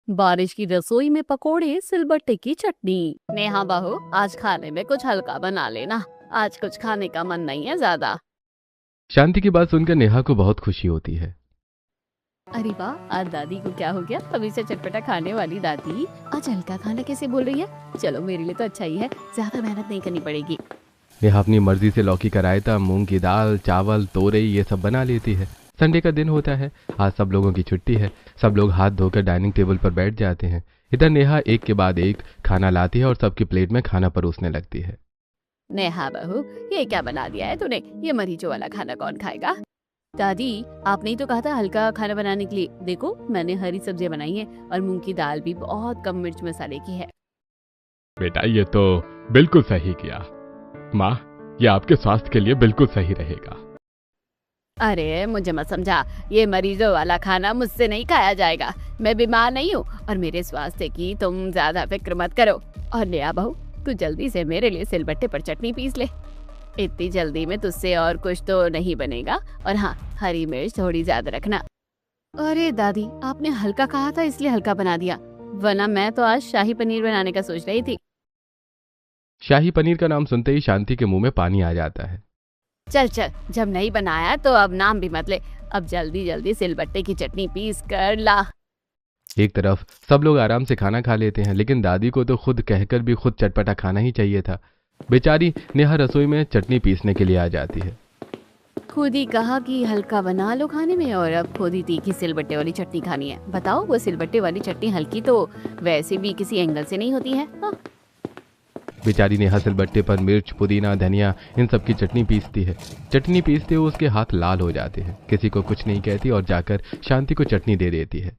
बारिश की रसोई में पकोड़े, सिलबट्टे की चटनी। नेहा बहू, आज खाने में कुछ हल्का बना लेना, आज कुछ खाने का मन नहीं है ज्यादा। शांति की बात सुनकर नेहा को बहुत खुशी होती है। अरे वाह, आज दादी को क्या हो गया? अभी से चटपटा खाने वाली दादी आज हल्का खाना कैसे बोल रही है? चलो मेरे लिए तो अच्छा ही है, ज्यादा मेहनत नहीं करनी पड़ेगी। नेहा अपनी मर्जी से लौकी का रायता, मूंग की दाल, चावल, तोरई ये सब बना लेती है। संडे का दिन होता है, आज सब लोगों की छुट्टी है। सब लोग हाथ धोकर डाइनिंग टेबल पर बैठ जाते हैं। इधर नेहा एक के बाद एक खाना लाती है और सबकी प्लेट में खाना परोसने लगती है। नेहा बहू, ये क्या बना दिया है तूने? ये मरीजों वाला खाना कौन खाएगा? दादी, आपने ही तो कहा था हल्का खाना बनाने के लिए। देखो, मैंने हरी सब्जियां बनाई हैं और मूंग की दाल भी बहुत कम मिर्च मसाले की है। बेटा, ये तो बिल्कुल सही किया। माँ, ये आपके स्वास्थ्य के लिए बिल्कुल सही रहेगा। अरे मुझे मत समझा, ये मरीजों वाला खाना मुझसे नहीं खाया जाएगा। मैं बीमार नहीं हूँ और मेरे स्वास्थ्य की तुम ज्यादा फिक्र मत करो। और नेहा बहू, तू जल्दी से मेरे लिए सिलबट्टे पर चटनी पीस ले। इतनी जल्दी में तुझसे और कुछ तो नहीं बनेगा। और हाँ, हरी मिर्च थोड़ी ज्यादा रखना। अरे दादी, आपने हल्का कहा था इसलिए हल्का बना दिया, वरना मैं तो आज शाही पनीर बनाने का सोच रही थी। शाही पनीर का नाम सुनते ही शांति के मुंह में पानी आ जाता है। चल चल, जब नहीं बनाया तो अब नाम भी मत ले। अब जल्दी जल्दी सिलबट्टे की चटनी पीस कर ला। एक तरफ सब लोग आराम से खाना खा लेते हैं, लेकिन दादी को तो खुद कहकर भी खुद चटपटा खाना ही चाहिए था। बेचारी नेहा रसोई में चटनी पीसने के लिए आ जाती है। खुद ही कहा कि हल्का बना लो खाने में, और अब खुद ही तीखी सिलबट्टे वाली चटनी खानी है। बताओ, वो सिलबट्टे वाली चटनी हल्की तो वैसे भी किसी एंगल से नहीं होती है। हाँ। बेचारी नेहा सिलबट्टे पर मिर्च, पुदीना, धनिया इन सब की चटनी पीसती है। चटनी पीसते हुए उसके हाथ लाल हो जाते हैं। किसी को कुछ नहीं कहती और जाकर शांति को चटनी दे देती है।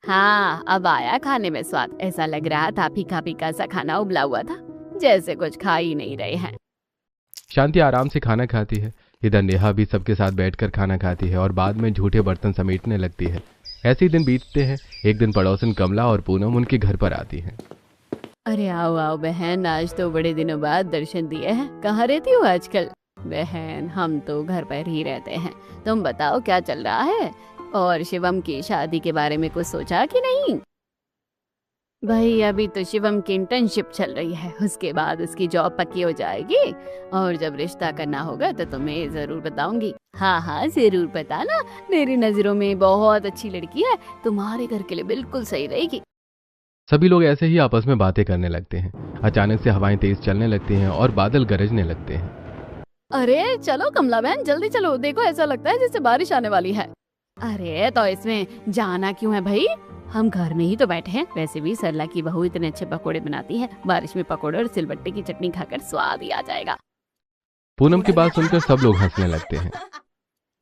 हाँ, अब आया खाने में स्वाद। ऐसा लग रहा था फीका फीका सा खाना उबला हुआ था, जैसे कुछ खा ही नहीं रहे हैं। शांति आराम से खाना खाती है। इधर नेहा भी सबके साथ बैठकर खाना खाती है और बाद में झूठे बर्तन समेटने लगती है। ऐसे ही दिन बीतते हैं। एक दिन पड़ोसन कमला और पूनम उनके घर पर आती हैं। अरे आओ आओ बहन, आज तो बड़े दिनों बाद दर्शन दिए हैं। कहाँ रहती हो आजकल? बहन, हम तो घर पर ही रहते हैं। तुम बताओ क्या चल रहा है? और शिवम की शादी के बारे में कुछ सोचा कि नहीं? भाई, अभी तो शिवम की इंटर्नशिप चल रही है, उसके बाद उसकी जॉब पक्की हो जाएगी और जब रिश्ता करना होगा तो तुम्हें जरूर बताऊंगी। हाँ हाँ, जरूर बताना। मेरी नजरों में बहुत अच्छी लड़की है, तुम्हारे घर के लिए बिल्कुल सही रहेगी। सभी लोग ऐसे ही आपस में बातें करने लगते हैं। अचानक से हवाएं तेज चलने लगती हैं और बादल गरजने लगते हैं। अरे चलो कमला बहन, जल्दी चलो। देखो, ऐसा लगता है जैसे बारिश आने वाली है। अरे तो इसमें जाना क्यों है भाई? हम घर में ही तो बैठे हैं। वैसे भी सरला की बहू इतने अच्छे पकोड़े बनाती है, बारिश में पकोड़े और सिलबट्टे की चटनी खाकर स्वाद ही आ जाएगा। पूनम की बात सुनकर सब लोग हंसने लगते हैं।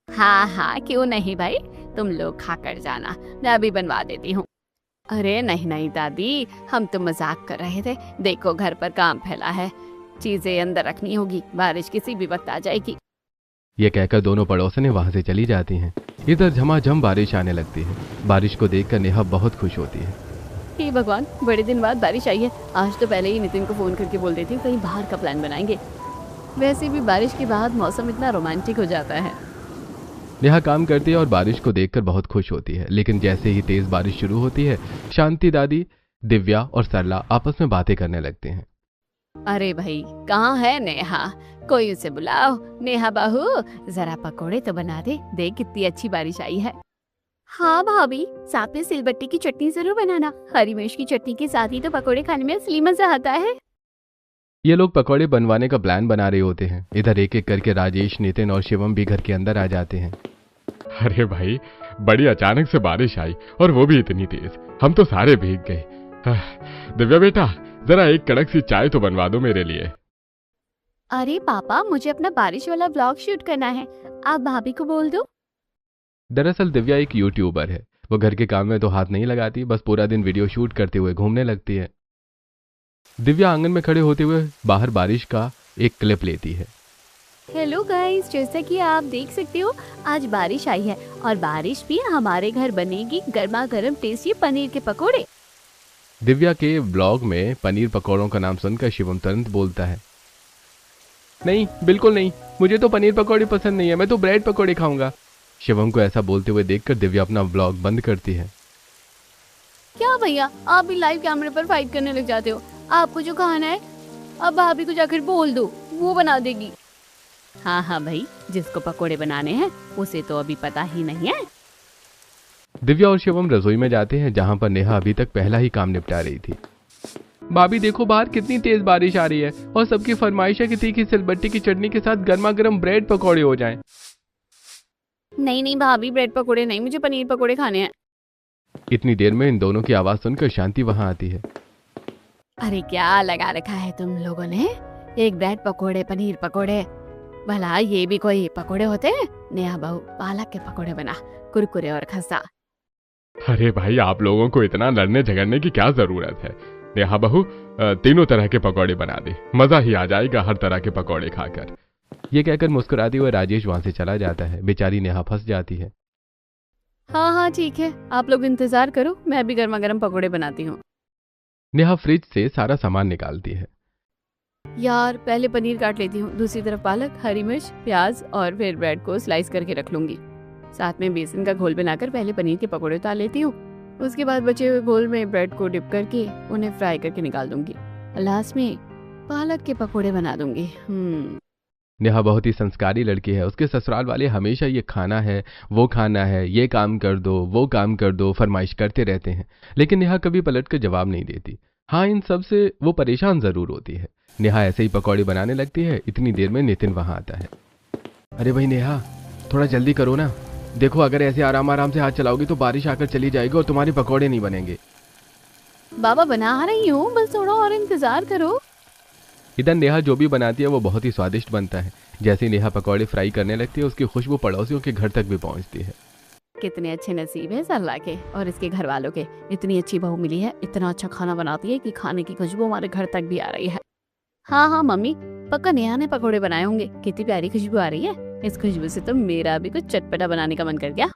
हाँ हाँ, क्यों नहीं भाई, तुम लोग खाकर जाना, मैं अभी बनवा देती हूँ। अरे नहीं नहीं दादी, हम तो मजाक कर रहे थे। देखो, घर पर काम फैला है, चीजें अंदर रखनी होगी, बारिश किसी भी वक्त आ जाएगी। ये कहकर दोनों पड़ोसनें वहां से चली जाती हैं। इधर झमाझम बारिश आने लगती है। बारिश को देखकर नेहा बहुत खुश होती है। हे भगवान, बड़े दिन बाद बारिश आई है। आज तो पहले ही नितिन को फोन करके बोल देती हूँ, कहीं बाहर का प्लान बनाएंगे। वैसे भी बारिश के बाद मौसम इतना रोमांटिक हो जाता है। नेहा काम करती है और बारिश को देखकर बहुत खुश होती है, लेकिन जैसे ही तेज बारिश शुरू होती है, शांति, दादी, दिव्या और सरला आपस में बातें करने लगते हैं। अरे भाई, कहाँ है नेहा? कोई उसे बुलाओ। नेहा बहू, जरा पकोड़े तो बना दे। देख कितनी अच्छी बारिश आई है। हाँ भाभी, साथ में सिलबट्टे की चटनी जरूर बनाना। हरी मिर्च की चटनी के साथ ही तो पकोड़े खाने में असली मजा आता है। ये लोग पकौड़े बनवाने का प्लान बना रहे होते हैं। इधर एक एक करके राजेश, नितिन और शिवम भी घर के अंदर आ जाते हैं। अरे भाई, बड़ी अचानक से बारिश आई और वो भी इतनी तेज, हम तो सारे भीग गए। दिव्या बेटा, जरा एक कड़क सी चाय तो बनवा दो मेरे लिए। अरे पापा, मुझे अपना बारिश वाला व्लॉग शूट करना है, आप भाभी को बोल दो। दरअसल दिव्या एक यूट्यूबर है। वो घर के काम में तो हाथ नहीं लगाती, बस पूरा दिन वीडियो शूट करते हुए घूमने लगती है। दिव्या आंगन में खड़े होते हुए बाहर बारिश का एक क्लिप लेती है। हेलो गाइस, जैसा कि आप देख सकते हो, आज बारिश आई है और बारिश भी हमारे घर बनेगी गर्मा गर्म टेस्टी पनीर के पकोड़े। दिव्या के ब्लॉग में पनीर पकौड़ों का नाम सुनकर शिवम तुरंत बोलता है, नहीं, बिल्कुल नहीं, मुझे तो पनीर पकौड़े पसंद नहीं है, मैं तो ब्रेड पकौड़े खाऊंगा। शिवम को ऐसा बोलते हुए देखकर दिव्या अपना ब्लॉग बंद करती है। क्या भैया, आप भी लाइव कैमरे पर फाइट करने लग जाते हो। आपको जो खाना है अब भाभी को जाकर बोल दो, वो बना देगी। हाँ हाँ भाई, जिसको पकोड़े बनाने हैं उसे तो अभी पता ही नहीं है। दिव्या और शिवम रसोई में जाते हैं जहां पर नेहा अभी तक पहला ही काम निपटा रही थी। भाभी देखो बाहर कितनी तेज बारिश आ रही है और सबकी फरमाइश है कि तीखी सिलबट्टी की चटनी के साथ गर्मा गर्म ब्रेड पकौड़े हो जाएं। नहीं नहीं भाभी, ब्रेड पकोड़े नहीं, मुझे पनीर पकोड़े खाने हैं। इतनी देर में इन दोनों की आवाज सुनकर शांति वहां आती है। अरे क्या लगा रखा है तुम लोगों ने, एक ब्रेड पकोड़े पनीर पकोड़े, भला ये भी कोई पकोड़े होते हैं? नेहा बहू, पालक के पकोड़े बना, कुरकुरे और खस्ता। अरे भाई, आप लोगों को इतना लड़ने झगड़ने की क्या जरूरत है। नेहा बहू तीनों तरह के पकौड़े बना दे, मजा ही आ जाएगा हर तरह के पकौड़े खाकर। ये कहकर मुस्कुराते हुए राजेश वहां से चला जाता है। बेचारी नेहा फंस जाती है। हाँ हाँ ठीक है, आप लोग इंतजार करो, मैं भी गर्मा गर्म पकोड़े बनाती हूँ। नेहा फ्रिज से सारा सामान निकालती है। यार पहले पनीर काट लेती हूँ, दूसरी तरफ पालक, हरी मिर्च, प्याज और फिर ब्रेड को स्लाइस करके रख लूंगी। साथ में बेसन का घोल बनाकर पहले पनीर के पकोड़े उतार लेती हूँ। उसके बाद बचे हुए घोल में ब्रेड को डिप करके उन्हें फ्राई करके निकाल दूंगी। लास्ट में पालक के पकोड़े बना दूंगी। नेहा बहुत ही संस्कारी लड़की है। उसके ससुराल वाले हमेशा ये खाना है, वो खाना है, ये काम कर दो, वो काम कर दो, फरमाइश करते रहते हैं, लेकिन नेहा कभी पलट कर जवाब नहीं देती। हाँ, इन सब से वो परेशान जरूर होती है। नेहा ऐसे ही पकौड़े बनाने लगती है। इतनी देर में नितिन वहां आता है। अरे भाई नेहा, थोड़ा जल्दी करो ना, देखो अगर ऐसे आराम आराम से हाथ चलाओगी तो बारिश आकर चली जाएगी और तुम्हारे पकौड़े नहीं बनेंगे। बाबा बना रही हूँ, बस थोड़ा और इंतजार करो। इधर नेहा जो भी बनाती है वो बहुत ही स्वादिष्ट बनता है। जैसे ही नेहा पकौड़े फ्राई करने लगती है, उसकी खुशबू पड़ोसियों के घर तक भी पहुंचती है। कितने अच्छे नसीब है सरला के और इसके घर वालों के, इतनी अच्छी बहू मिली है, इतना अच्छा खाना बनाती है कि खाने की खुशबू हमारे घर तक भी आ रही है। हाँ हाँ मम्मी, पक्का नेहा ने पकौड़े बनाए होंगे, कितनी प्यारी खुशबू आ रही है। इस खुशबू से तो मेरा भी कुछ चटपटा बनाने का मन कर गया।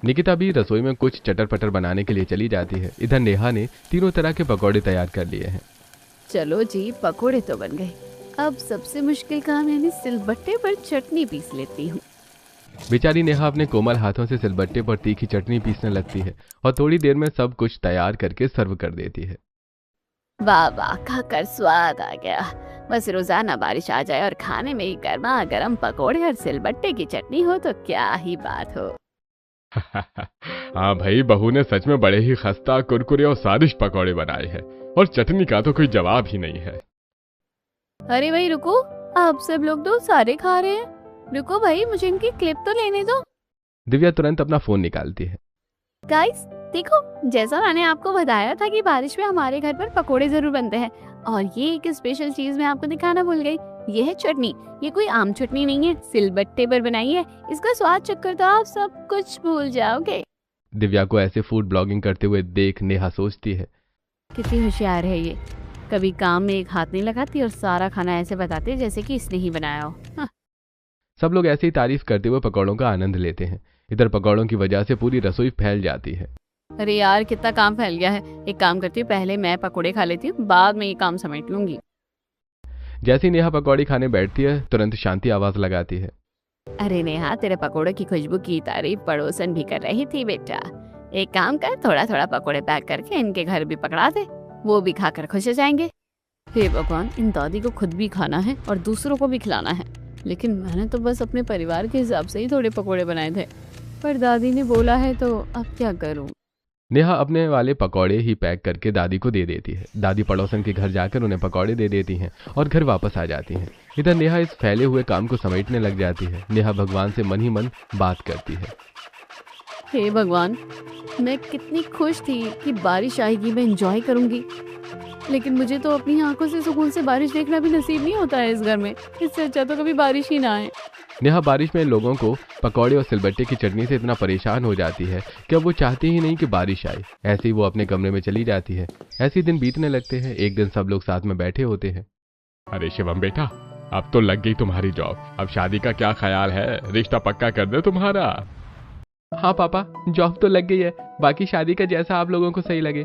निकिता भी रसोई में कुछ चटर पटर बनाने के लिए चली जाती है। इधर नेहा ने तीनों तरह के पकौड़े तैयार कर लिए हैं। चलो जी, पकोड़े तो बन गए। अब सबसे मुश्किल काम यानी सिलबट्टे पर चटनी पीस लेती हूँ। बेचारी नेहा अपने कोमल हाथों से सिलबट्टे पर तीखी चटनी पीसने लगती है और थोड़ी देर में सब कुछ तैयार करके सर्व कर देती है। वाह वाह, खाकर स्वाद आ गया। बस रोजाना बारिश आ जाए और खाने में ही गर्मा गर्म पकोड़े और सिलबट्टे की चटनी हो तो क्या ही बात हो। हाँ भाई, बहू ने सच में बड़े ही खस्ता, कुरकुरे और स्वादिष्ट पकौड़े बनाए हैं और चटनी का तो कोई जवाब ही नहीं है। अरे भाई रुको, आप सब लोग तो सारे खा रहे हैं, रुको भाई, मुझे इनकी क्लिप तो लेने दो। दिव्या तुरंत अपना फोन निकालती है। गाइस देखो, जैसा मैंने आपको बताया था कि बारिश में हमारे घर पर पकोड़े जरूर बनते हैं, और ये एक स्पेशल चीज मैं आपको दिखाना भूल गई। ये है चटनी। ये कोई आम चटनी नहीं है, सिलबट्टे पर बनाई है। इसका स्वाद चक्कर तो आप सब कुछ भूल जाओगे। दिव्या को ऐसे फूड ब्लॉगिंग करते हुए देख नेहा सोचती है, कितनी होशियार है ये, कभी काम में एक हाथ नहीं लगाती और सारा खाना ऐसे बताते जैसे कि इसने ही बनाया हो। हाँ। सब लोग ऐसे ही तारीफ करते हुए पकौड़ों का आनंद लेते हैं। इधर पकौड़ों की वजह से पूरी रसोई फैल जाती है। अरे यार कितना काम फैल गया है। एक काम करती हूँ, पहले मैं पकोड़े खा लेती हूँ, बाद में ये काम समेट लूंगी। जैसे ही नेहा पकौड़ी खाने बैठती है, तुरंत शांति आवाज लगाती है। अरे नेहा, तेरे पकोड़ों की खुशबू की तारीफ पड़ोसन भी कर रही थी बेटा। एक काम कर, थोड़ा थोड़ा पकोड़े पैक करके इनके घर भी पकड़ा दे, वो भी खाकर खुश हो जाएंगे। हे भगवान, इन दादी को खुद भी खाना है और दूसरों को भी खिलाना है, लेकिन मैंने तो बस अपने परिवार के हिसाब से ही थोड़े पकोड़े बनाए थे, पर दादी ने बोला है तो अब क्या करूं। नेहा अपने वाले पकौड़े ही पैक करके दादी को दे देती है। दादी पड़ोसन के घर जाकर उन्हें पकौड़े दे देती हैं और घर वापस आ जाती हैं। इधर नेहा इस फैले हुए काम को समेटने लग जाती है। नेहा भगवान से मन ही मन बात करती है। हे भगवान, मैं कितनी खुश थी कि बारिश आएगी, मैं एंजॉय करूंगी, लेकिन मुझे तो अपनी आंखों से सुकून से बारिश देखना भी नसीब नहीं होता है इस घर में। इससे अच्छा तो कभी बारिश ही ना आए। नेहा बारिश में लोगों को पकौड़े और सिलबट्टे की चटनी से इतना परेशान हो जाती है कि अब वो चाहती ही नहीं कि बारिश आए। ऐसे ही वो अपने कमरे में चली जाती है। ऐसे ही दिन बीतने लगते हैं। एक दिन सब लोग साथ में बैठे होते हैं। अरे शिवम बेटा, अब तो लग गई तुम्हारी जॉब, अब शादी का क्या ख्याल है? रिश्ता पक्का कर दे तुम्हारा। हाँ पापा, जॉब तो लग गई है, बाकी शादी का जैसा आप लोगों को सही लगे।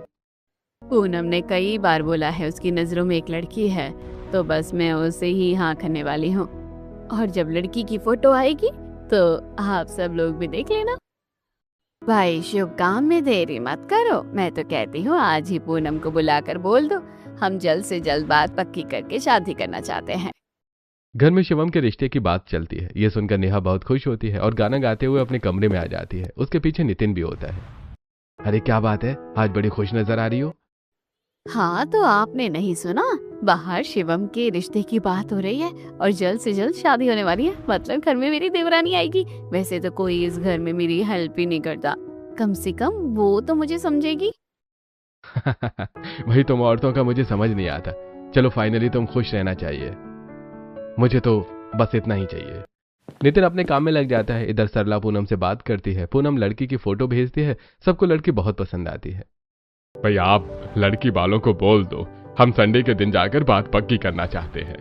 पूनम ने कई बार बोला है उसकी नजरों में एक लड़की है, तो बस मैं उसे ही हाँ करने वाली हूँ, और जब लड़की की फोटो आएगी तो आप सब लोग भी देख लेना। भाई शुभ काम में देरी मत करो, मैं तो कहती हूँ आज ही पूनम को बुलाकर बोल दो, हम जल्द से जल्द बात पक्की करके शादी करना चाहते हैं। घर में शिवम के रिश्ते की बात चलती है। ये सुनकर नेहा बहुत खुश होती है और गाना गाते हुए अपने कमरे में आ जाती है। उसके पीछे नितिन भी होता है। अरे क्या बात है, आज बड़ी खुश नजर आ रही हो। हाँ तो आपने नहीं सुना, बाहर शिवम के रिश्ते की बात हो रही है और जल्द से जल्द शादी होने वाली है। मतलब घर में मेरी देवरानी आएगी। वैसे तो कोई इस घर में मेरी हेल्प ही नहीं करता, कम से कम वो तो मुझे समझेगी। वही तुम औरतों का मुझे समझ नहीं आता। चलो फाइनली तुम खुश रहना चाहिए, मुझे तो बस इतना ही चाहिए। नितिन अपने काम में लग जाता है। इधर सरला पूनम से बात करती है। पूनम लड़की की फोटो भेजती है। सबको लड़की बहुत पसंद आती है। भाई आप लड़की वालों को बोल दो, हम संडे के दिन जाकर बात पक्की करना चाहते हैं।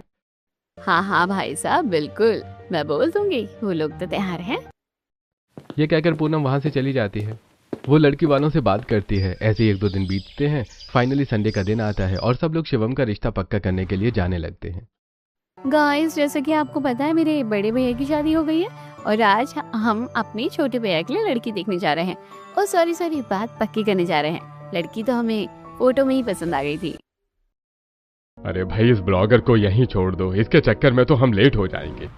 हाँ हाँ भाई साहब बिल्कुल, मैं बोल दूंगी, वो लोग तो तैयार हैं। ये कहकर पूनम वहां से चली जाती है। वो लड़की वालों से बात करती है। ऐसे ही 1-2 दिन बीतते हैं। फाइनली संडे का दिन आता है और सब लोग शिवम का रिश्ता पक्का करने के लिए जाने लगते हैं। गाइस जैसे कि आपको पता है मेरे बड़े भैया की शादी हो गई है और आज हम अपने छोटे भैया के लिए लड़की देखने जा रहे हैं। और सॉरी बात पक्की करने जा रहे हैं। लड़की तो हमें फोटो में ही पसंद आ गई थी। अरे भाई इस ब्लॉगर को यहीं छोड़ दो, इसके चक्कर में तो हम लेट हो जाएंगे।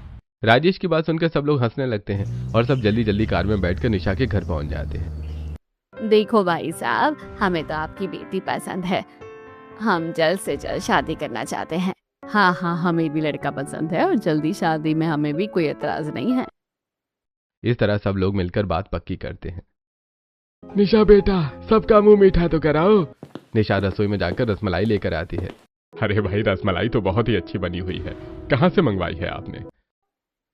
राजेश की बात सुनकर सब लोग हंसने लगते हैं और सब जल्दी जल्दी कार में बैठकर निशा के घर पहुंच जाते हैं। देखो भाई साहब, हमें तो आपकी बेटी पसंद है, हम जल्द से जल्द शादी करना चाहते हैं। हाँ हाँ हमें भी लड़का पसंद है और जल्दी शादी में हमें भी कोई एतराज नहीं है। इस तरह सब लोग मिलकर बात पक्की करते हैं। निशा बेटा, सबका मुंह मीठा तो कराओ। निशा रसोई में जाकर रसमलाई लेकर आती है। अरे भाई रसमलाई तो बहुत ही अच्छी बनी हुई है, कहाँ से मंगवाई है आपने?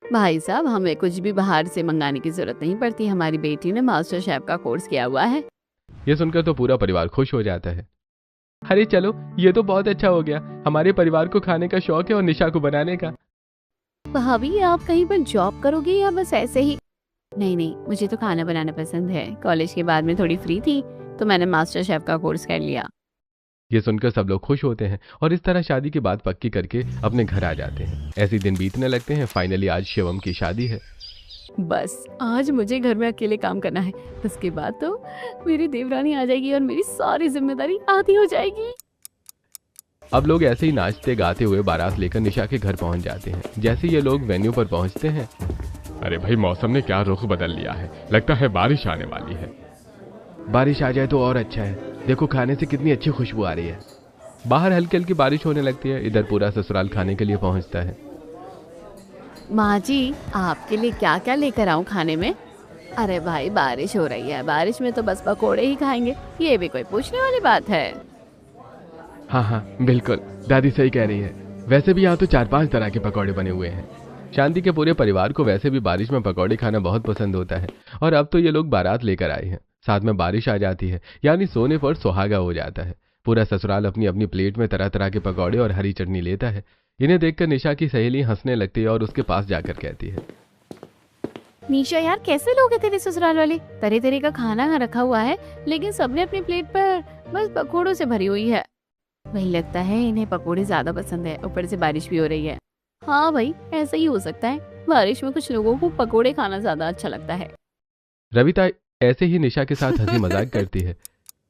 भाई साहब हमें कुछ भी बाहर से मंगाने की जरूरत नहीं पड़ती, हमारी बेटी ने मास्टर शेफ का कोर्स किया हुआ है। ये सुनकर तो पूरा परिवार खुश हो जाता है। अरे चलो ये तो बहुत अच्छा हो गया, हमारे परिवार को खाने का शौक है और निशा को बनाने का। भाभी आप कहीं पर जॉब करोगे या बस ऐसे ही? नहीं मुझे तो खाना बनाना पसंद है। कॉलेज के बाद में थोड़ी फ्री थी तो मैंने मास्टर शेफ का कोर्स कर लिया। ये सुनकर सब लोग खुश होते हैं और इस तरह शादी की बात पक्की करके अपने घर आ जाते हैं। ऐसे दिन बीतने लगते हैं। फाइनली आज शिवम की शादी है। बस आज मुझे घर में अकेले काम करना है, उसके बाद तो मेरी देवरानी आ जाएगी और मेरी सारी जिम्मेदारी आधी हो जाएगी। अब लोग ऐसे ही नाचते गाते हुए बारात लेकर निशा के घर पहुंच जाते हैं। जैसे ये लोग वेन्यू पर पहुंचते हैं, अरे भाई मौसम ने क्या रुख बदल लिया है, लगता है बारिश आने वाली है। बारिश आ जाए तो और अच्छा है, देखो खाने से कितनी अच्छी खुशबू आ रही है। बाहर हल्की हल्की बारिश होने लगती है। इधर पूरा ससुराल खाने के लिए पहुंचता है। माँ जी आपके लिए क्या क्या लेकर आऊँ खाने में? अरे भाई बारिश हो रही है, बारिश में तो बस पकोड़े ही खाएंगे, ये भी कोई पूछने वाली बात है? हाँ बिल्कुल, दादी सही कह रही है। वैसे भी यहाँ तो 4-5 तरह के पकौड़े बने हुए हैं। शांति के पूरे परिवार को वैसे भी बारिश में पकौड़े खाना बहुत पसंद होता है और अब तो ये लोग बारात लेकर आए हैं। साथ में बारिश आ जाती है, यानी सोने पर सुहागा हो जाता है। पूरा ससुराल अपनी अपनी प्लेट में तरह तरह के पकौड़े और हरी चटनी लेता है। इन्हें देखकर निशा की सहेली हंसने लगती है और उसके पास जाकर कहती है, निशा यार कैसे लोग हैं तेरे ससुराल वाले, तरह तरह का खाना रखा हुआ है लेकिन सबने अपनी प्लेट पर बस पकोड़ों से भरी हुई है। वही लगता है इन्हें पकोड़े ज्यादा पसंद है, ऊपर से बारिश भी हो रही है। हाँ भाई ऐसा ही हो सकता है, बारिश में कुछ लोगों को पकोड़े खाना ज्यादा अच्छा लगता है। रविता ऐसे ही निशा के साथ हंसी मजाक करती है।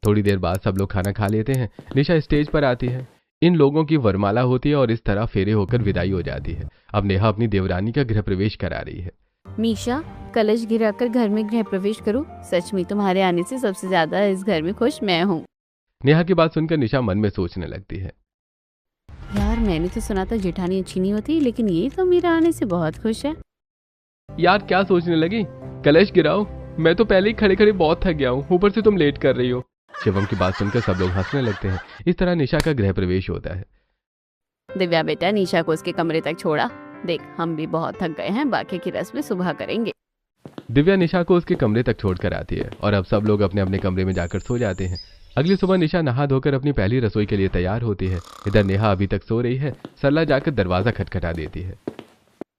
थोड़ी देर बाद सब लोग खाना खा लेते हैं। निशा स्टेज पर आती है। इन लोगों की वरमाला होती है और इस तरह फेरे होकर विदाई हो जाती है। अब नेहा अपनी देवरानी का गृह प्रवेश करा रही है। मीशा कलश गिराकर घर में गृह प्रवेश करो, सच में तुम्हारे आने से सबसे ज्यादा इस घर में खुश मैं हूँ। नेहा की बात सुनकर निशा मन में सोचने लगती है, यार मैंने तो सुना था जेठानी अच्छी नहीं होती, लेकिन ये तो मेरे आने से बहुत खुश है। यार क्या सोचने लगी, कलश गिराओ, मैं तो पहले ही खड़े खड़े बहुत थक गया हूँ, ऊपर से तुम लेट कर रही हो। शिवम की बात सुनकर सब लोग हंसने लगते हैं। इस तरह निशा का गृह प्रवेश होता है। दिव्या बेटा निशा को उसके कमरे तक छोड़ा, देख हम भी बहुत थक गए हैं, बाकी की रस्में सुबह करेंगे। दिव्या निशा को उसके कमरे तक छोड़कर आती है और अब सब लोग अपने अपने कमरे में जाकर सो जाते हैं। अगली सुबह निशा नहा धोकर अपनी पहली रसोई के लिए तैयार होती है। इधर नेहा अभी तक सो रही है। सरला जाकर दरवाजा खटखटा देती है।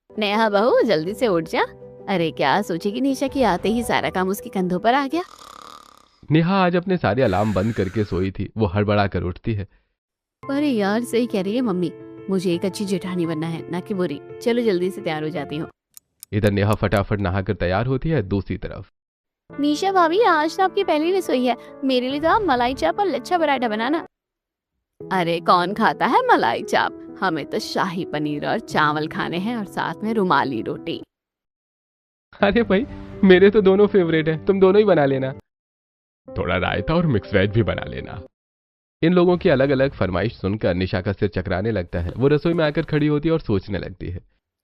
नेहा बहू जल्दी से उठ जा। अरे क्या सोचेगी निशा की आते ही सारा काम उसके कंधों पर आ गया। नेहा आज अपने सारे अलार्म बंद करके सोई थी। वो हड़बड़ा कर उठती है। अरे यार सही कह रही है मम्मी, मुझे एक अच्छी जेठानी बनना है ना कि बुरी। चलो जल्दी से तैयार हो जाती हूँ। इधर नेहा फटाफट नहाकर तैयार होती है। दूसरी तरफ निशा भाभी, आज तो आपकी पहली रसोई है, मेरे लिए तो आप मलाई चाप और लच्छा पराठा बनाना। अरे कौन खाता है मलाई चाप, हमें तो शाही पनीर और चावल खाने हैं और साथ में रुमाली रोटी। अरे भाई, मेरे तो दोनों फेवरेट है, तुम दोनों ही बना लेना। थोड़ा रायता और मिक्स वेज भी बना लेना। इन लोगों की अलग अलग फरमाइश सुनकर निशा का सिर चकराने लगता है। वो रसोई में आकर खड़ी होती है और सोचने लगती है,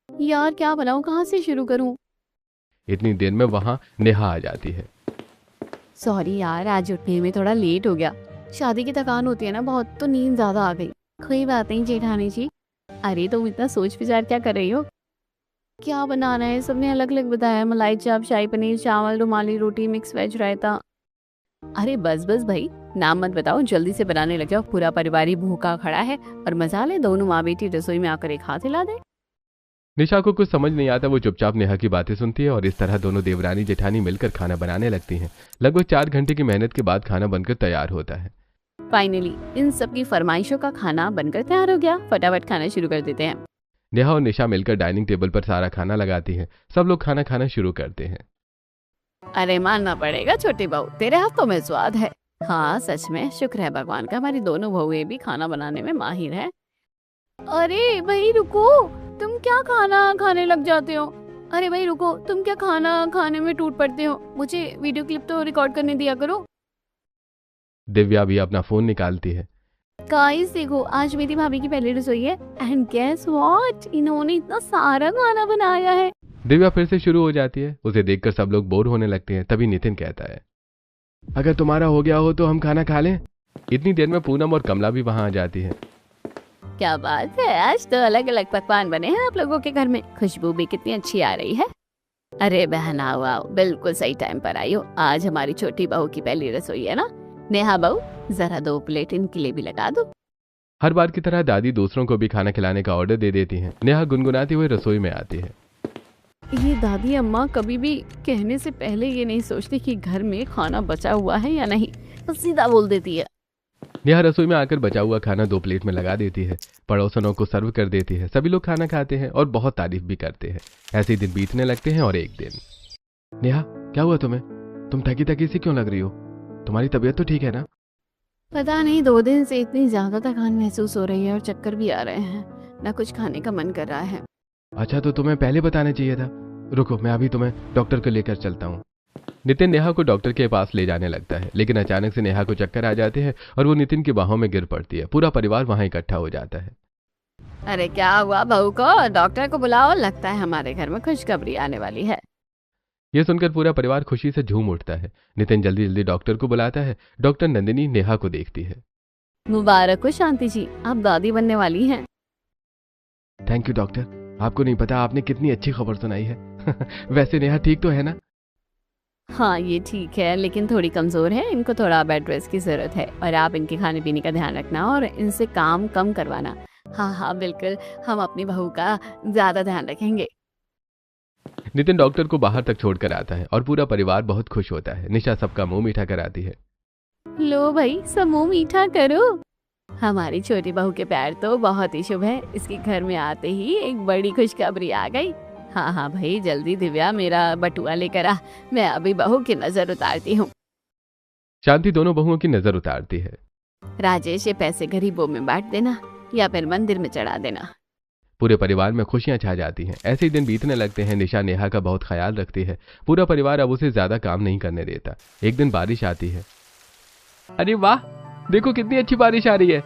यार क्या बनाऊं, कहाँ से शुरू करूं? इतनी देर में वहां नेहा आ जाती है। सॉरी यार, आज उठने में थोड़ा लेट हो गया, शादी की थकान होती है ना बहुत, तो नींद ज्यादा आ गई। कोई बात नहीं जेठानी जी। अरे तुम इतना सोच विचार क्या कर रही हो? क्या बनाना है? सबने अलग अलग बताया, मलाई चाप, शाही पनीर, चावल, रुमाली रोटी, मिक्स वेज, रायता। अरे बस बस भाई, नाम मत बताओ, जल्दी से बनाने लग जाओ। पूरा परिवार ही भूखा खड़ा है और मसाले दोनों माँ बेटी रसोई में आकर एक हाथ हिला दे। निशा को कुछ समझ नहीं आता। वो चुपचाप नेहा की बातें सुनती है और इस तरह दोनों देवरानी जेठानी मिलकर खाना बनाने लगती हैं। लगभग 4 घंटे की मेहनत के बाद खाना बनकर तैयार होता है। फाइनली इन सब की फरमाइशों का खाना बनकर तैयार हो गया। फटाफट खाना शुरू कर देते हैं। नेहा और निशा मिलकर डाइनिंग टेबल पर सारा खाना लगाती हैं। सब लोग खाना खाना शुरू करते हैं। अरे मानना पड़ेगा छोटी बहू, तेरे हाथों में स्वाद है। हाँ सच में शुक्र है भगवान का, हमारी दोनों बहुएं भी खाना बनाने में माहिर है। अरे भाई रुको, तुम क्या खाना खाने लग जाते हो? अरे भाई रुको, तुम क्या खाना खाने में टूट पड़ते हो? मुझे वीडियो क्लिप तो रिकॉर्ड करने दिया करो। दिव्या भी अपना फोन निकालती है। गाइस देखो, आज मेरी भाभी की पहली रसोई है एंड गेस व्हाट, इन्होंने इतना सारा खाना बनाया है। दिव्या फिर से शुरू हो जाती है। उसे देखकर सब लोग बोर होने लगते हैं। तभी नितिन कहता है, अगर तुम्हारा हो गया हो तो हम खाना खा लें। इतनी देर में पूनम और कमला भी वहां आ जाती है। क्या बात है, आज तो अलग अलग पकवान बने हैं आप लोगों के घर में। खुशबू भी कितनी अच्छी आ रही है। अरे बहन आओ आओ, बिल्कुल सही टाइम पर आई हो। आज हमारी छोटी बहू की पहली रसोई है ना। नेहा बहू, जरा 2 प्लेट इनके लिए भी लगा दो। हर बार की तरह दादी दूसरों को भी खाना खिलाने का ऑर्डर दे देती हैं। नेहा गुनगुनाती हुई रसोई में आती है। ये दादी अम्मा कभी भी कहने से पहले ये नहीं सोचती कि घर में खाना बचा हुआ है या नहीं, तो सीधा बोल देती है। नेहा रसोई में आकर बचा हुआ खाना 2 प्लेट में लगा देती है। पड़ोसनों को सर्व कर देती है। सभी लोग खाना खाते हैं और बहुत तारीफ भी करते हैं। ऐसे ही दिन बीतने लगते हैं और एक दिन, नेहा क्या हुआ तुम्हें? तुम थकी थकी सी क्यों लग रही हो? तुम्हारी तबीयत तो ठीक है ना? पता नहीं, 2 दिन से इतनी ज्यादा थकान महसूस हो रही है और चक्कर भी आ रहे हैं, ना कुछ खाने का मन कर रहा है। अच्छा, तो तुम्हें पहले बताना चाहिए था। रुको, मैं अभी तुम्हें डॉक्टर को लेकर चलता हूँ। नितिन नेहा को डॉक्टर के पास ले जाने लगता है, लेकिन अचानक से नेहा को चक्कर आ जाते हैं और वो नितिन की बाहों में गिर पड़ती है। पूरा परिवार वहां इकट्ठा हो जाता है। अरे क्या हुआ बहू को? डॉक्टर को बुलाओ, लगता है हमारे घर में खुशखबरी आने वाली है। यह सुनकर पूरा परिवार खुशी से झूम उठता है। नितिन जल्दी जल्दी डॉक्टर को बुलाता है। डॉक्टर नंदिनी नेहा को देखती है। मुबारक हो शांति जी, आप दादी बनने वाली हैं। थैंक यू डॉक्टर, आपको नहीं पता आपने कितनी अच्छी खबर सुनाई है। वैसे नेहा ठीक तो है ना? हाँ ये ठीक है, लेकिन थोड़ी कमजोर है, इनको थोड़ा बेड रेस्ट की जरूरत है और आप इनके खाने पीने का ध्यान रखना और इनसे काम कम करवाना। हाँ हाँ बिल्कुल, हम अपनी बहू का ज्यादा ध्यान रखेंगे। नितिन डॉक्टर को बाहर तक छोड़कर आता है और पूरा परिवार बहुत खुश होता है। निशा सबका मुंह मीठा कराती है। लो भाई, सब मुंह मीठा करो। हमारी छोटी बहू के पैर तो बहुत ही शुभ है, इसके घर में आते ही एक बड़ी खुशखबरी आ गई। हाँ हाँ भाई, जल्दी दिव्या मेरा बटुआ लेकर आ, मैं अभी बहू की नजर उतारती हूँ। शांति दोनों बहुओं की नजर उतारती है। राजेश, ये पैसे गरीबों में बांट देना या फिर मंदिर में चढ़ा देना। पूरे परिवार में खुशियां छा जाती हैं। ऐसे ही दिन बीतने लगते हैं। निशा नेहा का बहुत ख्याल रखती है। पूरा परिवार अब उसे ज्यादा काम नहीं करने देता। एक दिन बारिश आती है। अरे वाह, देखो कितनी अच्छी बारिश आ रही है।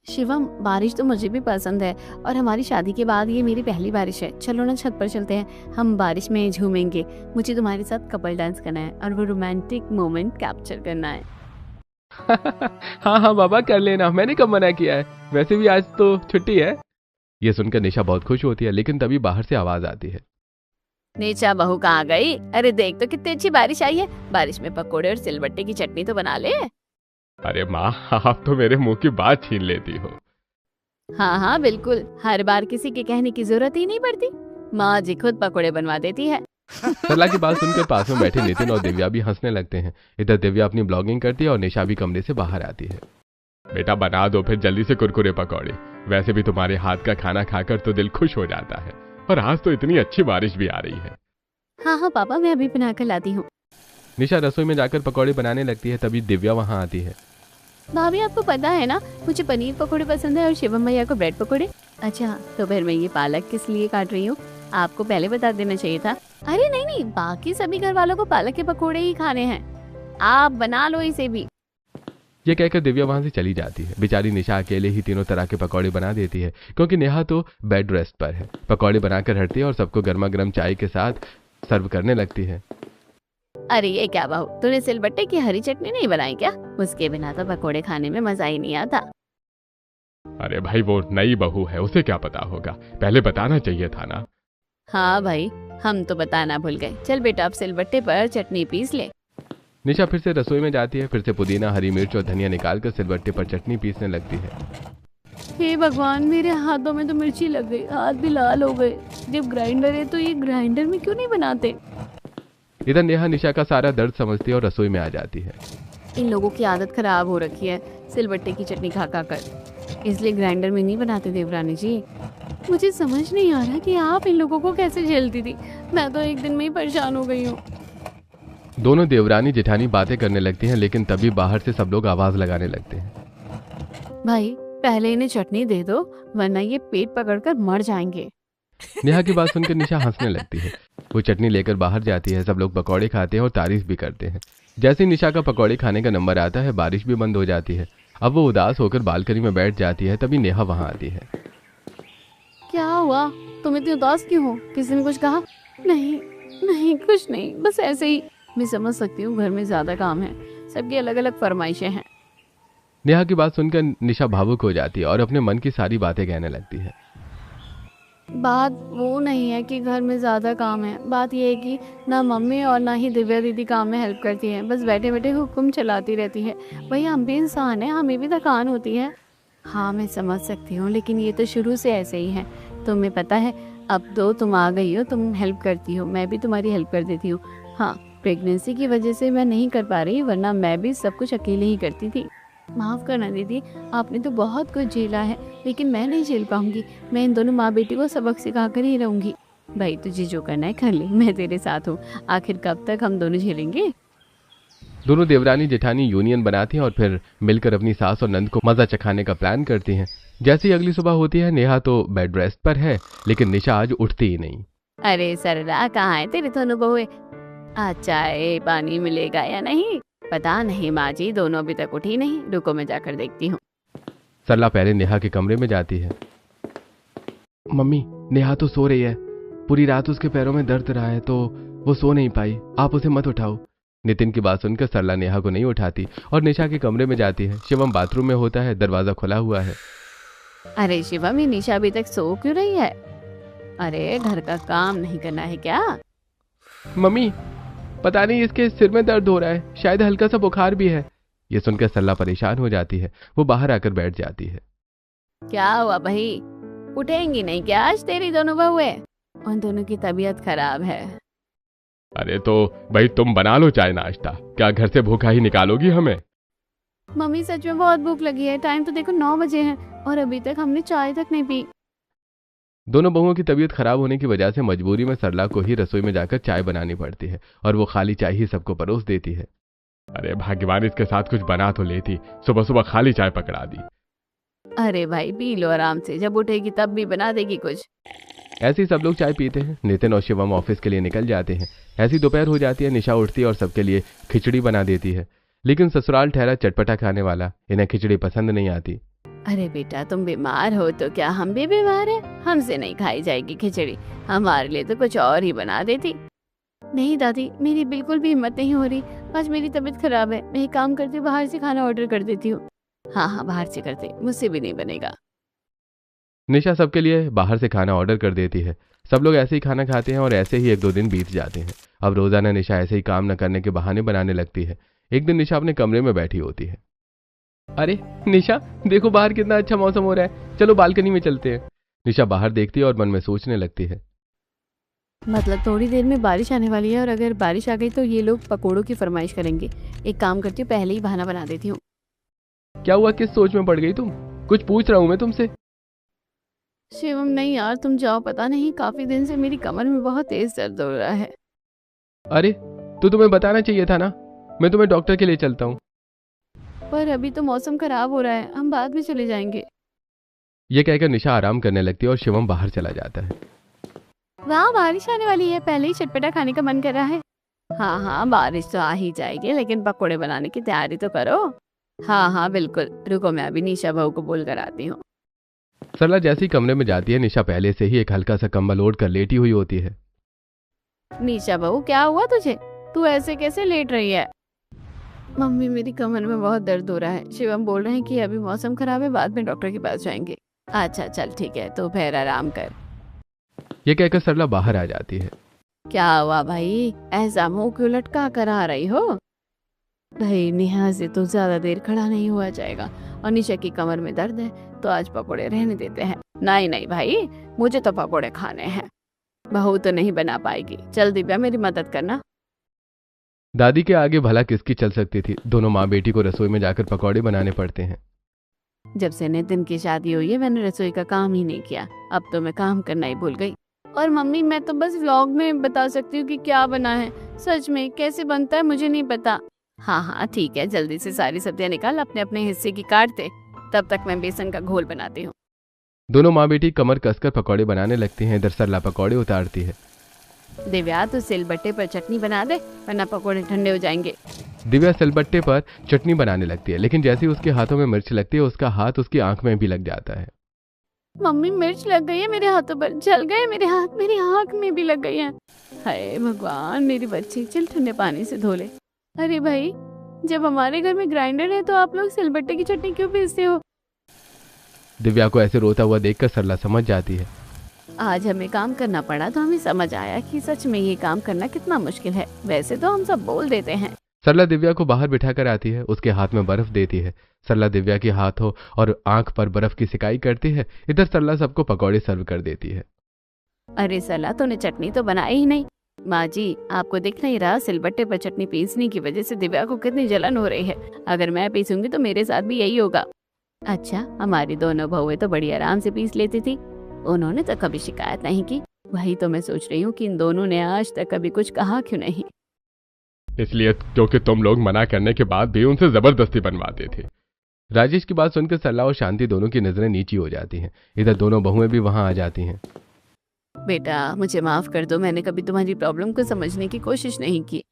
शिवम, बारिश तो मुझे भी पसंद है और हमारी शादी के बाद ये मेरी पहली बारिश है। चलो ना छत पर चलते हैं, हम बारिश में झूमेंगे। मुझे तुम्हारे साथ कपल डांस करना है और वो रोमांटिक मोमेंट कैप्चर करना है। हाँ हाँ बाबा, कर लेना, मैंने कब मना किया है। वैसे भी आज तो छुट्टी है। ये सुनकर निशा बहुत खुश होती है, लेकिन तभी बाहर से आवाज आती है। नीचा बहू कहाँ गई? अरे देख तो कितनी अच्छी बारिश आई है। बारिश में पकोड़े और सिलबट्टे की चटनी तो बना ले। अरे माँ, आप तो मेरे मुंह की बात छीन लेती हो। हाँ हाँ बिल्कुल, हर बार किसी के कहने की जरूरत ही नहीं पड़ती, माँ जी खुद पकोड़े बनवा देती है। सरला की बात सुनकर पास में बैठे नितिन और दिव्या भी हंसने लगते हैं। इधर दिव्या अपनी ब्लॉगिंग करती है और निशा भी कमरे से बाहर आती है। बेटा बना दो फिर जल्दी से कुरकुरे पकौड़े। वैसे भी तुम्हारे हाथ का खाना खाकर तो दिल खुश हो जाता है, और आज तो इतनी अच्छी बारिश भी आ रही है। हाँ हाँ पापा, मैं अभी बना कर लाती हूँ। निशा रसोई में जाकर पकौड़े बनाने लगती है, तभी दिव्या वहाँ आती है। भाभी आपको पता है ना, मुझे पनीर पकोड़े पसंद है और शिवम भैया को ब्रेड पकोड़े। अच्छा, तो फिर मैं ये पालक किस लिए काट रही हूँ, आपको पहले बता देना चाहिए था। अरे नहीं नहीं, बाकी सभी घर वालों को पालक के पकोड़े ही खाने हैं, आप बना लो इसे भी। ये कहकर दिव्या वहां से चली जाती है। बेचारी निशा अकेले ही तीनों तरह के पकौड़े बना देती है, क्योंकि नेहा तो बेड रेस्ट पर है। पकौड़े बनाकर हटती है और सबको गर्मा गर्म चाय के साथ सर्व करने लगती है। अरे ये क्या बहू, तूने सिलबट्टे की हरी चटनी नहीं बनाई क्या? उसके बिना तो पकोड़े खाने में मजा ही नहीं आता। अरे भाई, वो नई बहू है, उसे क्या पता होगा, पहले बताना चाहिए था ना। हाँ भाई, हम तो बताना भूल गए। चल बेटा, अब सिलबट्टे पर चटनी पीस ले। निशा फिर से रसोई में जाती है, फिर से पुदीना, हरी मिर्च और धनिया निकालकर सिलबट्टे पर चटनी पीसने लगती है। हे भगवान, मेरे हाथों में तो मिर्ची लग गई, हाथ भी लाल हो गए। जब ग्राइंडर है तो ये ग्राइंडर में क्यों नहीं बनाते? इधर नेहा निशा का सारा दर्द समझती है और रसोई में आ जाती है। इन लोगों की आदत खराब हो रखी है सिलबट्टे की चटनी खा खा कर, इसलिए ग्राइंडर में नहीं बनाते देवरानी जी। मुझे समझ नहीं आ रहा कि आप इन लोगों को कैसे झेलती थी। मैं तो एक दिन में ही परेशान हो गई हूँ। दोनों देवरानी जेठानी बातें करने लगती हैं, लेकिन तभी बाहर से सब लोग आवाज लगाने लगते हैं। भाई पहले इन्हें चटनी दे दो, वरना ये पेट पकड़कर मर जाएंगे। नेहा की बात सुनकर निशा हंसने लगती है। वो चटनी लेकर बाहर जाती है। सब लोग पकौड़े खाते हैं और तारीफ भी करते हैं। जैसे ही निशा का पकौड़े खाने का नंबर आता है, बारिश भी बंद हो जाती है। अब वो उदास होकर बालकनी में बैठ जाती है, तभी नेहा वहां आती है। क्या हुआ, तुम इतनी उदास क्यों हो? किसी ने कुछ कहा? नहीं नहीं, कुछ नहीं, बस ऐसे ही। मैं समझ सकती हूँ, घर में ज्यादा काम है, सबकी अलग अलग फरमाइशें हैं। नेहा की बात सुनकर निशा भावुक हो जाती है और अपने मन की सारी बातें कहने लगती है। बात वो नहीं है कि घर में ज़्यादा काम है, बात ये है कि ना मम्मी और ना ही दिव्या दीदी काम में हेल्प करती है, बस बैठे बैठे हुक्म चलाती रहती है। वही हम भी इंसान हैं, हमें भी थकान होती है। हाँ मैं समझ सकती हूँ, लेकिन ये तो शुरू से ऐसे ही है। तुम्हें पता है, अब तो तुम आ गई हो, तुम हेल्प करती हो, मैं भी तुम्हारी हेल्प कर देती हूँ। हाँ, प्रेगनेंसी की वजह से मैं नहीं कर पा रही, वरना मैं भी सब कुछ अकेले ही करती थी। माफ़ करना दीदी, आपने तो बहुत कुछ झेला है, लेकिन मैं नहीं झेल पाऊंगी। मैं इन दोनों माँ बेटी को सबक सिखा कर ही रहूंगी। भाई तुझे जो करना है कर ले, मैं तेरे साथ हूँ। आखिर कब तक हम दोनों झेलेंगे? दोनों देवरानी जेठानी यूनियन बनाती हैं और फिर मिलकर अपनी सास और नंद को मजा चखाने का प्लान करती हैं। जैसे ही अगली सुबह होती है, नेहा तो बेड रेस्ट पर है, लेकिन निशा आज उठती ही नहीं। अरे सरला, कहाँ है तेरे दोनों बहुए? आज चाय पानी मिलेगा या नहीं? पता नहीं माँ जी, दोनों अभी तक उठी नहीं। रुको मैं जाकर देखती हूँ। सरला पहले नेहा के कमरे में जाती है। मम्मी, नेहा तो सो रही है, पूरी रात उसके पैरों में दर्द रहा है, तो वो सो नहीं पाई, आप उसे मत उठाओ। नितिन की बात सुनकर सरला नेहा को नहीं उठाती और निशा के कमरे में जाती है। शिवम बाथरूम में होता है, दरवाजा खुला हुआ है। अरे शिवम, ये निशा अभी तक सो क्यों रही है? अरे घर का काम नहीं करना है क्या? मम्मी, पता नहीं इसके सिर में दर्द हो रहा है, शायद हल्का सा बुखार भी है। ये सुनकर सरला परेशान हो जाती है। वो बाहर आकर बैठ जाती है। क्या हुआ भाई, उठेंगी नहीं क्या आज तेरी दोनों बहुए? उन दोनों की तबीयत खराब है। अरे तो भाई तुम बना लो चाय नाश्ता, क्या घर से भूखा ही निकालोगी हमें? मम्मी सच में बहुत भूख लगी है, टाइम तो देखो 9 बजे है और अभी तक हमने चाय तक नहीं पी। दोनों बहुओं की तबीयत खराब होने की वजह से मजबूरी में सरला को ही रसोई में जाकर चाय बनानी पड़ती है और वो खाली चाय ही सबको परोस देती है। अरे भाग्यवान इसके साथ कुछ बना तो लेती, सुबह सुबह खाली चाय पकड़ा दी। अरे भाई पी लो आराम से, जब उठेगी तब भी बना देगी कुछ। ऐसे ही सब लोग चाय पीते हैं। नितिन और शिवम ऑफिस के लिए निकल जाते हैं। ऐसी दोपहर हो जाती है। निशा उठती है और सबके लिए खिचड़ी बना देती है, लेकिन ससुराल ठहरा चटपटा खाने वाला, इन्हें खिचड़ी पसंद नहीं आती। अरे बेटा, तुम बीमार हो तो क्या हम भी बीमार हैं? हमसे नहीं खाई जाएगी खिचड़ी, हमारे लिए तो कुछ और ही बना देती। नहीं दादी, मेरी बिल्कुल भी हिम्मत नहीं हो रही, आज मेरी तबीयत खराब है। मैं एक काम करती हूँ, बाहर से खाना ऑर्डर कर देती हूँ। हाँ हाँ, बाहर से करते, मुझसे भी नहीं बनेगा। निशा सबके लिए बाहर से खाना ऑर्डर कर देती है। सब लोग ऐसे ही खाना खाते हैं और ऐसे ही 1-2 दिन बीत जाते हैं। अब रोजाना निशा ऐसे ही काम न करने के बहाने बनाने लगती है। एक दिन निशा अपने कमरे में बैठी होती है। अरे निशा, देखो बाहर कितना अच्छा मौसम हो रहा है, चलो बालकनी में चलते हैं। निशा बाहर देखती है और मन में सोचने लगती है। मतलब थोड़ी देर में बारिश आने वाली है और अगर बारिश आ गई तो ये लोग पकोड़ों की फरमाइश करेंगे। एक काम करती हूँ, पहले ही बहाना बना देती हूँ। क्या हुआ, किस सोच में पड़ गई तुम? कुछ पूछ रहा हूं मैं तुमसे। शिवम नहीं यार, तुम जाओ, पता नहीं काफी दिन से मेरी कमर में बहुत तेज दर्द हो रहा है। अरे तो तुम्हें बताना चाहिए था ना, मैं तुम्हें डॉक्टर के लिए चलता हूँ। पर अभी तो मौसम खराब हो रहा है, हम बाद में चले जाएंगे। ये कहकर निशा आराम करने लगती है और शिवम बाहर चला जाता है। वाह, बारिश आने वाली है, पहले ही चटपटा खाने का मन कर रहा है। हाँ हाँ, बारिश तो आ ही जाएगी, लेकिन पकोड़े बनाने की तैयारी तो करो। हाँ हाँ बिल्कुल, रुको मैं अभी निशा बहू को बोल कर आती हूँ। सरला जैसे ही कमरे में जाती है, निशा पहले से ही एक हल्का सा कंबल ओढ़ कर लेटी हुई होती है। निशा बहू, क्या हुआ तुझे? तू ऐसे कैसे लेट रही है? मम्मी, मेरी कमर में बहुत दर्द हो रहा है। शिवम बोल रहे हैं कि अभी मौसम खराब है, बाद में डॉक्टर के पास जाएंगे। अच्छा चल ठीक है, तो फिर आराम कर। ये कहकर सरला बाहर आ जाती है। क्या हुआ भाई, ऐसा मुंह क्यों लटका कर आ रही हो? भाई नेहा से तो ज्यादा देर खड़ा नहीं हुआ जाएगा, और निशा की कमर में दर्द है, तो आज पकोड़े रहने देते हैं। नहीं नहीं भाई, मुझे तो पकोड़े खाने हैं। बहू तो नहीं बना पाएगी, चल दिव्या मेरी मदद करना। दादी के आगे भला किसकी चल सकती थी। दोनों माँ बेटी को रसोई में जाकर पकौड़े बनाने पड़ते हैं। जब से नितिन की शादी हुई है, मैंने रसोई का काम ही नहीं किया। अब तो मैं काम करना ही भूल गई। और मम्मी, मैं तो बस व्लॉग में बता सकती हूँ कि क्या बना है, सच में कैसे बनता है मुझे नहीं पता। हाँ हाँ ठीक है, जल्दी से सारी सब्जियां निकाल, अपने अपने हिस्से की काट दे, तब तक मैं बेसन का घोल बनाती हूँ। दोनों माँ बेटी कमर कसकर पकौड़े बनाने लगती हैं। इधर सरला पकौड़े उतारती है। दिव्या, तो सिलबट्टे पर चटनी बना दे, वरना पकोड़े ठंडे हो जाएंगे। दिव्या सिलबट्टे पर चटनी बनाने लगती है, लेकिन जैसे ही उसके हाथों में मिर्च लगती है, उसका हाथ उसकी आंख में भी लग जाता है। मम्मी, मिर्च लग गई है मेरे हाथों पर, जल गए मेरे हाथ, मेरी आंख में भी लग गई है। हाय भगवान, मेरी बच्ची, चल ठंडे पानी से धो ले। अरे भाई, जब हमारे घर में ग्राइंडर है तो आप लोग सिलबट्टे की चटनी क्यों पीसते हो? दिव्या को ऐसे रोता हुआ देखकर सरला समझ जाती है। आज हमें काम करना पड़ा तो हमें समझ आया कि सच में ये काम करना कितना मुश्किल है। वैसे तो हम सब बोल देते हैं। सरला दिव्या को बाहर बिठाकर आती है, उसके हाथ में बर्फ देती है। सरला दिव्या के हाथों और आंख पर बर्फ की सिकाई करती है। इधर सरला सबको पकौड़े सर्व कर देती है। अरे सरला, तूने चटनी तो बनाई ही नहीं। माँ जी, आपको दिख नहीं रहा सिलबट्टे पर चटनी पीसने की वजह से दिव्या को कितनी जलन हो रही है। अगर मैं पीसूंगी तो मेरे साथ भी यही होगा। अच्छा, हमारी दोनों बहुएं तो बड़ी आराम से पीस लेती थी, उन्होंने तो कभी शिकायत नहीं की। वही तो मैं सोच रही हूँ कि इन दोनों ने आज तक कभी कुछ कहा क्यों नहीं। इसलिए क्योंकि तुम लोग मना करने के बाद भी उनसे जबरदस्ती बनवाते थे। राजेश की बात सुनकर सरला और शांति दोनों की नजरें नीची हो जाती हैं। इधर दोनों बहुएं भी वहां आ जाती हैं। बेटा, मुझे माफ कर दो, मैंने कभी तुम्हारी प्रॉब्लम को समझने की कोशिश नहीं की।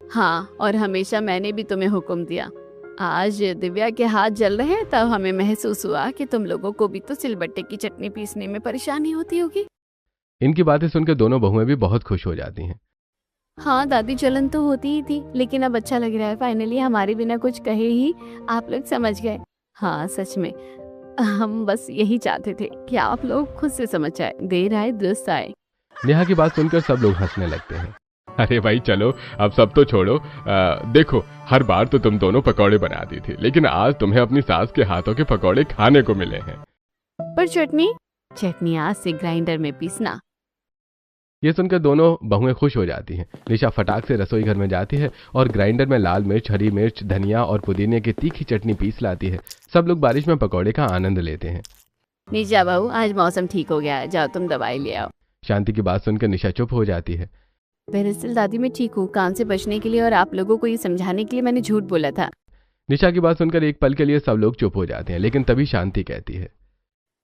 हाँ, और हमेशा मैंने भी तुम्हें हुक्म दिया। आज दिव्या के हाथ जल रहे हैं, तब हमें महसूस हुआ कि तुम लोगों को भी तो सिलबट्टे की चटनी पीसने में परेशानी होती होगी। इनकी बातें सुनकर दोनों बहुएं भी बहुत खुश हो जाती हैं। हाँ दादी, जलन तो होती ही थी, लेकिन अब अच्छा लग रहा है। फाइनली हमारे बिना कुछ कहे ही आप लोग समझ गए। हाँ सच में, हम बस यही चाहते थे कि आप लोग खुद से समझ जाए। देर आए दुरुस्त आए। नेहा की बात सुनकर सब लोग हंसने लगते हैं। अरे भाई चलो, अब सब तो छोड़ो। देखो, हर बार तो तुम दोनों पकौड़े बनाती थी, लेकिन आज तुम्हें अपनी सास के हाथों के पकौड़े खाने को मिले हैं। पर चटनी आज से ग्राइंडर में पीसना। ये सुनकर दोनों बहुएं खुश हो जाती हैं। निशा फटाक से रसोई घर में जाती है और ग्राइंडर में लाल मिर्च, हरी मिर्च, धनिया और पुदीने की तीखी चटनी पीस लाती है। सब लोग बारिश में पकौड़े का आनंद लेते हैं। निशा बहू, आज मौसम ठीक हो गया है, जाओ तुम दवाई ले आओ। शांति की बात सुनकर निशा चुप हो जाती है। दरअसल दादी, मैं ठीक हूँ। काम से बचने के लिए और आप लोगों को ये समझाने के लिए मैंने झूठ बोला था। निशा की बात सुनकर एक पल के लिए सब लोग चुप हो जाते हैं, लेकिन तभी शांति कहती है,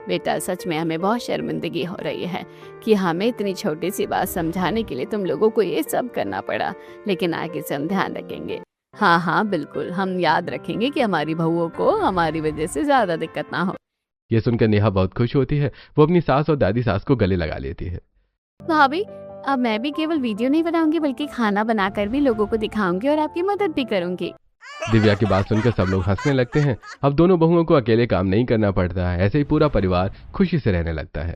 बेटा सच में हमें बहुत शर्मिंदगी हो रही है कि हमें इतनी छोटी सी बात समझाने के लिए तुम लोगों को ये सब करना पड़ा, लेकिन आगे से हम ध्यान रखेंगे। हाँ हाँ बिल्कुल, हम याद रखेंगे कि हमारी बहुओं को हमारी वजह से ज्यादा दिक्कत ना हो। ये सुनकर नेहा बहुत खुश होती है। वो अपनी सास और दादी सास को गले लगा लेती है। भाभी, अब मैं भी केवल वीडियो नहीं बनाऊंगी, बल्कि खाना बनाकर भी लोगों को दिखाऊंगी और आपकी मदद भी करूंगी। दिव्या की बात सुनकर सब लोग हंसने लगते हैं। अब दोनों बहुओं को अकेले काम नहीं करना पड़ता है। ऐसे ही पूरा परिवार खुशी से रहने लगता है।